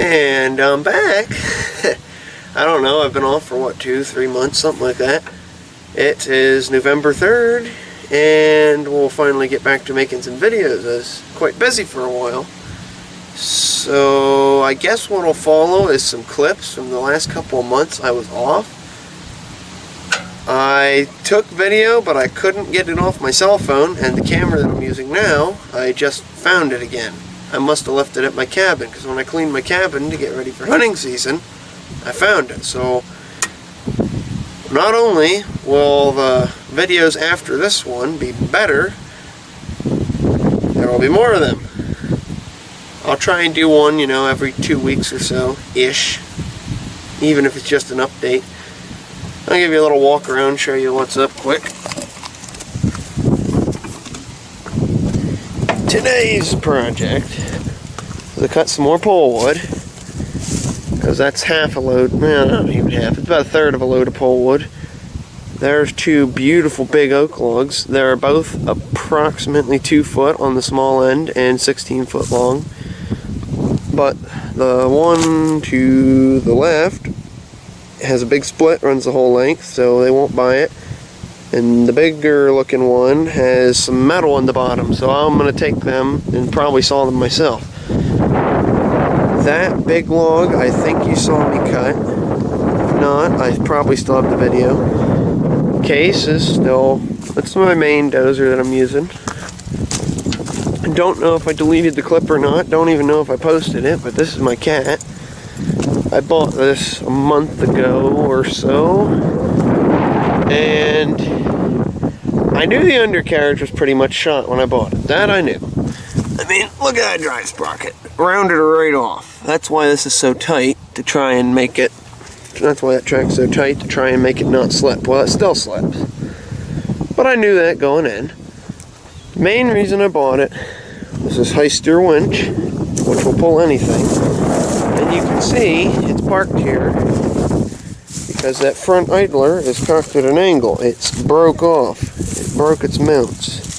And I'm back. I don't know, I've been off for what, 2-3 months, something like that. It is November 3rd, and we'll finally get back to making some videos. I was quite busy for a while. So I guess what will follow is some clips from the last couple of months I was off. I took video, but I couldn't get it off my cell phone, and the camera that I'm using now, I just found it again. I must have left it at my cabin, because when I cleaned my cabin to get ready for hunting season, I found it. So not only will the videos after this one be better, there will be more of them. I'll try and do one, you know, every 2 weeks or so-ish, even if it's just an update. I'll give you a little walk around, show you what's up quick. Today's project is to cut some more pole wood, because that's half a load, well, not even half, it's about a third of a load of pole wood. There's two beautiful big oak logs. They're both approximately 2 foot on the small end and 16 foot long. But the one to the left has a big split, runs the whole length, so they won't buy it. And the bigger looking one has some metal on the bottom, so I'm going to take them and probably saw them myself. That big log, I think you saw me cut. If not, I probably still have the video. Case is still, that's my main dozer that I'm using. I don't know if I deleted the clip or not, don't even know if I posted it, but this is my cat. I bought this a month ago or so, and I knew the undercarriage was pretty much shot when I bought it. That I knew. I mean, look at that drive sprocket. Rounded it right off. That's why this is so tight, to try and make it, that's why that track's so tight, to try and make it not slip. Well, it still slips. But I knew that going in. The main reason I bought it was this Hyster winch, which will pull anything. And you can see it's parked here because that front idler is cocked at an angle. It's broke off. It broke its mounts.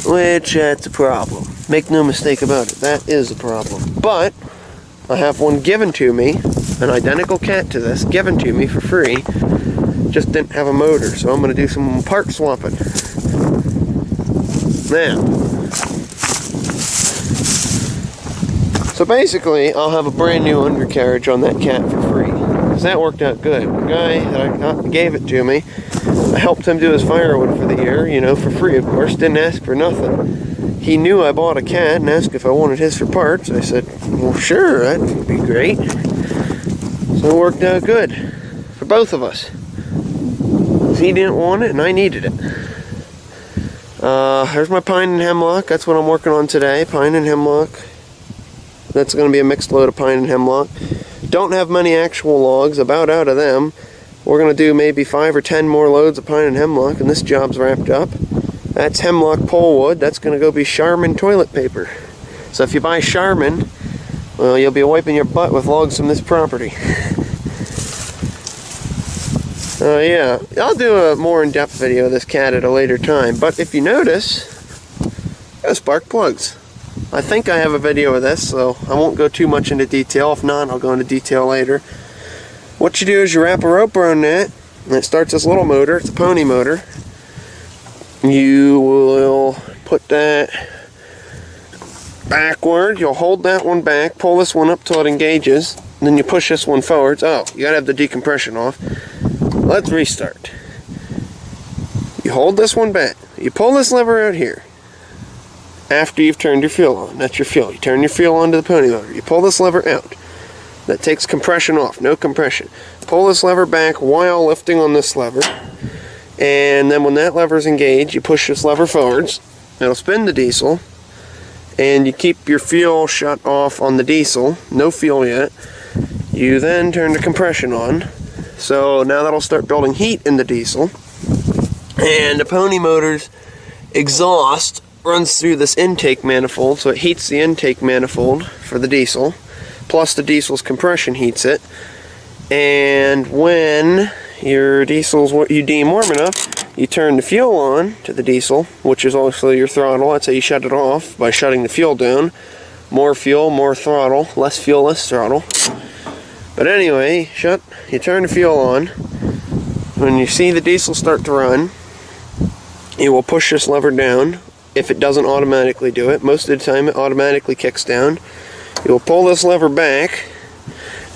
Which, that's a problem. Make no mistake about it, that is a problem. But I have one given to me, an identical cat to this, given to me for free. Just didn't have a motor, so I'm going to do some part swapping. Now, so basically, I'll have a brand new undercarriage on that cat for free. Because that worked out good. The guy that gave it to me, I helped him do his firewood for the year, you know, for free, of course. Didn't ask for nothing. He knew I bought a cat and asked if I wanted his for parts. I said, well, sure, that would be great. So it worked out good for both of us. He didn't want it and I needed it. There's my pine and hemlock. That's what I'm working on today, pine and hemlock. That's going to be a mixed load of pine and hemlock. Don't have many actual logs, about out of them. We're going to do maybe 5 or 10 more loads of pine and hemlock, and this job's wrapped up. That's hemlock pole wood. That's going to go be Charmin toilet paper. So if you buy Charmin, well, you'll be wiping your butt with logs from this property. Yeah, I'll do a more in-depth video of this cat at a later time, but if you notice, got spark plugs. I think I have a video of this, so I won't go too much into detail. If not, I'll go into detail later. What you do is you wrap a rope around that, and it starts this little motor. It's a pony motor. You will put that backward. You'll hold that one back, pull this one up till it engages, and then you push this one forwards. Oh, you gotta have the decompression off. Let's restart. You hold this one back. You pull this lever out here. After you've turned your fuel on. That's your fuel. You turn your fuel onto the pony motor. You pull this lever out. That takes compression off. No compression. Pull this lever back while lifting on this lever. And then when that lever is engaged, you push this lever forwards. It'll spin the diesel. And you keep your fuel shut off on the diesel. No fuel yet. You then turn the compression on. So now that'll start building heat in the diesel. And the pony motor's exhaust runs through this intake manifold, so it heats the intake manifold for the diesel, plus the diesel's compression heats it. And when your diesel's what you deem warm enough, you turn the fuel on to the diesel, which is also your throttle. That's how you shut it off, by shutting the fuel down. More fuel, more throttle. Less fuel, less throttle. But anyway, you turn the fuel on. When you see the diesel start to run, you will push this lever down if it doesn't automatically do it. Most of the time it automatically kicks down. You will pull this lever back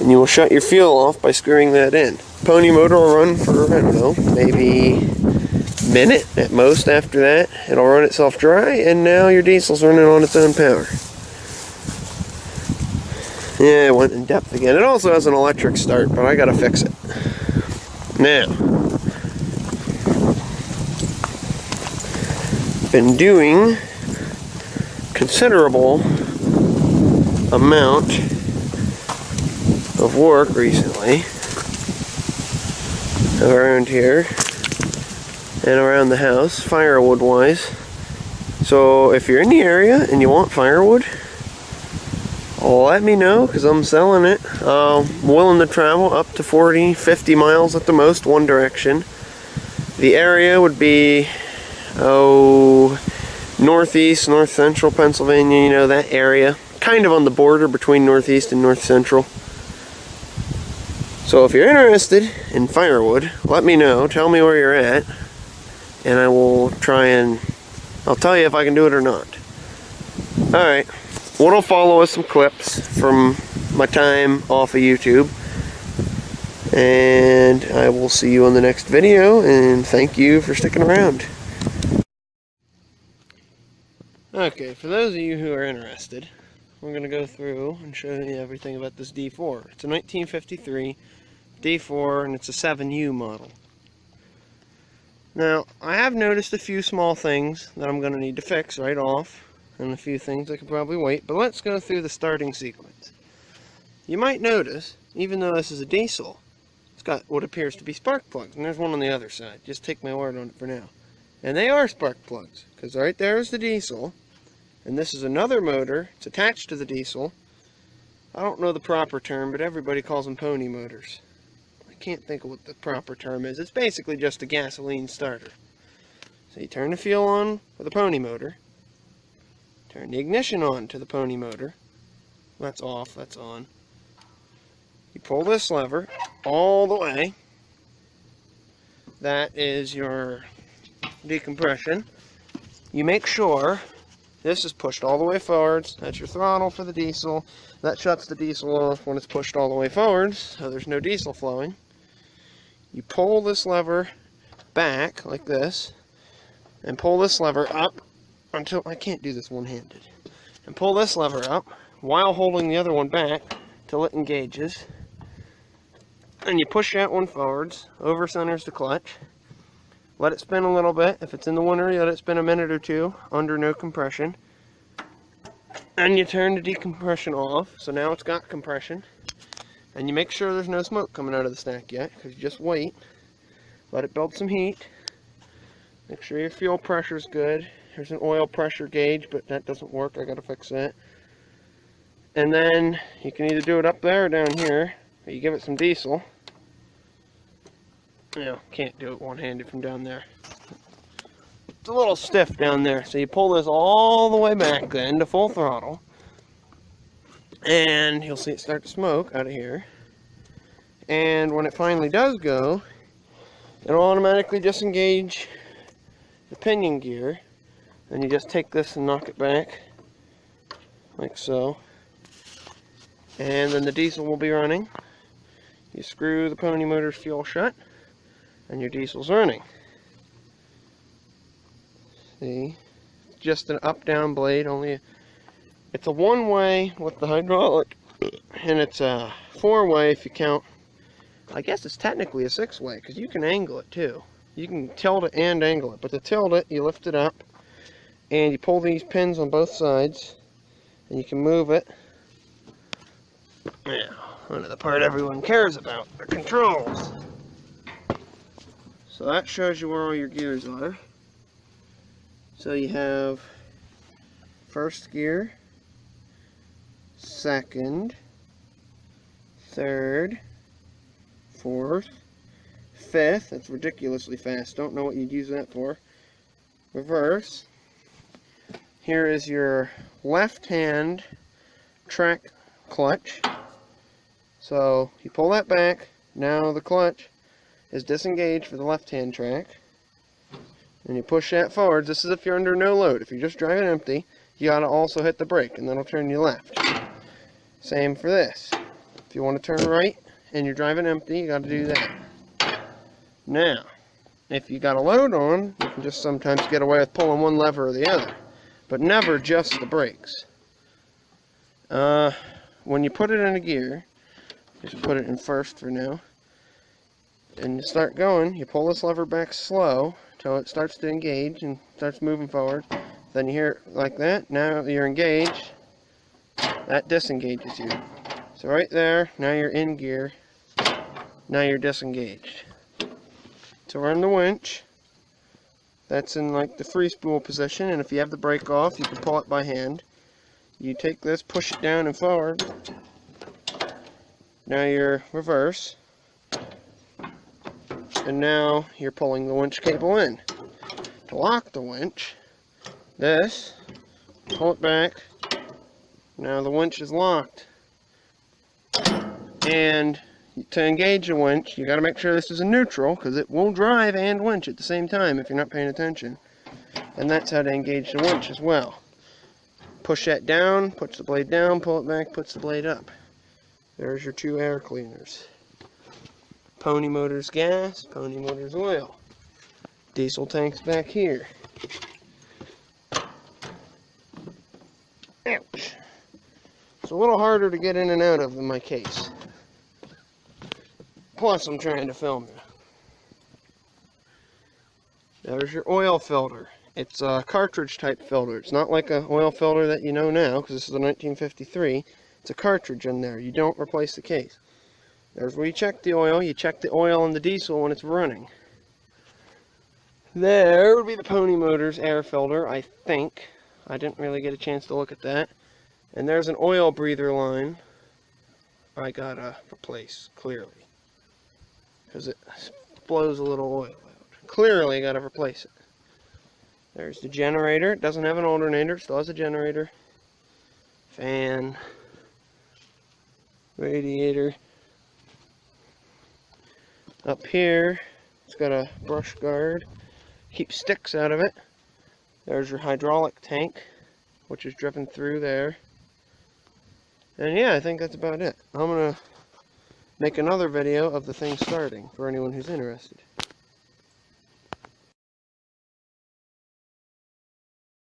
and you will shut your fuel off by screwing that in. Pony motor will run for, I don't know, maybe a minute at most. After that, it'll run itself dry and now your diesel's running on its own power. Yeah, it went in depth again. It also has an electric start, but I gotta fix it. Now, been doing considerable amount of work recently around here and around the house, firewood wise. So if you're in the area and you want firewood, let me know, because I'm selling it. Willing to travel up to 40-50 miles at the most, one direction. The area would be northeast, north central Pennsylvania, you know, that area. Kind of on the border between northeast and north central. So if you're interested in firewood, let me know, tell me where you're at, and I will try and I'll tell you if I can do it or not. Alright, what'll follow is some clips from my time off of YouTube, and I will see you on the next video, and thank you for sticking around. Okay, for those of you who are interested, we're going to go through and show you everything about this D4. It's a 1953 D4 and it's a 7U model. Now, I have noticed a few small things that I'm going to need to fix right off, and a few things that could probably wait, but let's go through the starting sequence. You might notice, even though this is a diesel, it's got what appears to be spark plugs, and there's one on the other side. Just take my word on it for now. And they are spark plugs, because right there is the diesel, and this is another motor. It's attached to the diesel. I don't know the proper term, but everybody calls them pony motors. I can't think of what the proper term is. It's basically just a gasoline starter. So you turn the fuel on with a pony motor, turn the ignition on to the pony motor. That's off, that's on. You pull this lever all the way. That is your decompression. You make sure this is pushed all the way forwards. That's your throttle for the diesel. That shuts the diesel off when it's pushed all the way forwards, so there's no diesel flowing. You pull this lever back like this, and pull this lever up until, I can't do this one-handed, and pull this lever up while holding the other one back till it engages. And you push that one forwards, over centers the clutch. Let it spin a little bit. If it's in the winter, you let it spin a minute or two under no compression. And you turn the decompression off, so now it's got compression. And you make sure there's no smoke coming out of the stack yet, because you just wait. Let it build some heat. Make sure your fuel pressure's good. There's an oil pressure gauge, but that doesn't work. I gotta fix that. And then you can either do it up there or down here, or you give it some diesel. No, can't do it one-handed from down there. It's a little stiff down there, so you pull this all the way back then to full throttle, and you'll see it start to smoke out of here. And when it finally does go, it'll automatically disengage the pinion gear, and you just take this and knock it back like so, and then the diesel will be running. You screw the pony motor's fuel shut, and your diesel's running. See, just an up-down blade, only it's a one-way with the hydraulic, and it's a four-way if you count. I guess it's technically a six-way, because you can angle it too. You can tilt it and angle it, but to tilt it, you lift it up, and you pull these pins on both sides, and you can move it. Now, onto the part everyone cares about, the controls. So that shows you where all your gears are. So you have first gear, second, third, fourth, fifth. That's ridiculously fast. Don't know what you'd use that for. Reverse. Here is your left hand track clutch. So you pull that back. Now the clutch is disengaged for the left-hand track. And you push that forward. This is if you're under no load. If you're just driving empty, you got to also hit the brake, and that'll turn you left. Same for this. If you want to turn right and you're driving empty, you got to do that. Now, if you got a load on, you can just sometimes get away with pulling one lever or the other, but never just the brakes. When you put it in a gear, just put it in first for now, and you start going, you pull this lever back slow until it starts to engage and starts moving forward. Then you hear it like that. Now you're engaged. That disengages you. So right there, now you're in gear. Now you're disengaged. So we're in the winch. That's in like the free spool position, and if you have the brake off, you can pull it by hand. You take this, push it down and forward. Now you're reverse. And now you're pulling the winch cable in. To lock the winch, this, pull it back. Now the winch is locked. And to engage the winch, you got to make sure this is in neutral, because it will drive and winch at the same time if you're not paying attention. And that's how to engage the winch as well. Push that down, puts the blade down, pull it back, puts the blade up. There's your two air cleaners. Pony Motors gas, Pony Motors oil. Diesel tanks back here. Ouch. It's a little harder to get in and out of than my case. Plus, I'm trying to film you. There's your oil filter. It's a cartridge type filter. It's not like an oil filter that you know now, because this is a 1953. It's a cartridge in there. You don't replace the case. There's where you check the oil. You check the oil in the diesel when it's running. There would be the Pony Motors air filter, I think. I didn't really get a chance to look at that. And there's an oil breather line I gotta replace, clearly, because it blows a little oil out. Clearly gotta replace it. There's the generator. It doesn't have an alternator, it still has a generator. Fan. Radiator. Up here, it's got a brush guard. Keep sticks out of it. There's your hydraulic tank, which is driven through there. And yeah, I think that's about it. I'm going to make another video of the thing starting for anyone who's interested.